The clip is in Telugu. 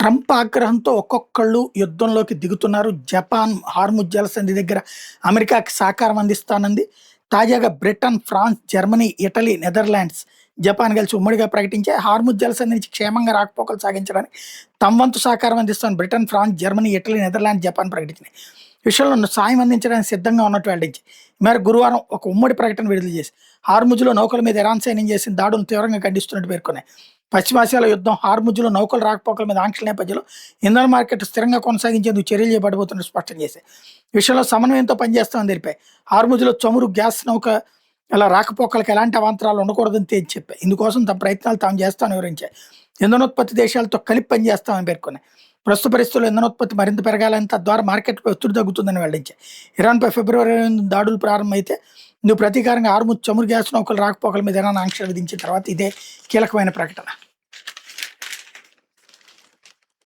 ట్రంప్ ఆగ్రహంతో ఒక్కొక్కళ్ళు యుద్ధంలోకి దిగుతున్నారు. జపాన్ హార్ముజ్ జలసంధి దగ్గర అమెరికాకి సహకారం అందిస్తానంది. తాజాగా Britain, France, Germany, Italy, Netherlands, Japan కలిసి ఉమ్మడిగా ప్రకటించే హార్ముజ్ జలసంధి నుంచి క్షేమంగా రాకపోకలు సాగించడానికి తమ వంతు సహకారం అందిస్తామని Britain, France, Germany, Italy, Netherlands, Japan ప్రకటించినాయి. ఈ విషయంలో సాయం అందించడానికి సిద్ధంగా ఉన్నట్టు వెల్లడించి ఈ మేరకు గురువారం ఒక ఉమ్మడి ప్రకటన విడుదల చేసి హార్ముజ్లో నౌకల మీద ఇరాన్ సైన్యం చేసిన దాడులను తీవ్రంగా ఖండిస్తున్నట్టు పేర్కొన్నాయి. పశ్చిమాసియాలో యుద్ధం, హార్ముజ్లో నౌకల రాకపోకల మీద ఆంక్షల నేపథ్యంలో ఇంధన మార్కెట్ స్థిరంగా కొనసాగించేందుకు చర్యలు చేపట్టబోతున్నట్టు స్పష్టం చేశాయి. ఈ విషయంలో సమన్వయంతో పనిచేస్తామని తెలిపాయి. హార్ముజ్లో చమురు, గ్యాస్ నౌక ఇలా రాకపోకలకు ఎలాంటి అవాంతరాలు ఉండకూడదని తేల్చి చెప్పాయి. ఇందుకోసం తమ ప్రయత్నాలు తాము చేస్తామని వివరించాయి. ఇంధనోత్పత్తి దేశాలతో కలిపి పనిచేస్తామని పేర్కొన్నాయి. ప్రస్తుత పరిస్థితుల్లో ఇంధనోత్పత్తి మరింత పెరగాలని, తద్వారా మార్కెట్పై ఒత్తిడి తగ్గుతుందని వెల్లడించాయి. ఇరాన్పై ఫిబ్రవరి 8 దాడులు ప్రారంభమైతే ఇందుకు ప్రతీకారంగా హార్ముజ్ చమురు, గ్యాస్ నౌకలు రాకపోకల మీద ఇరాన్ ఆంక్షలు విధించిన తర్వాత ఇదే కీలకమైన ప్రకటన.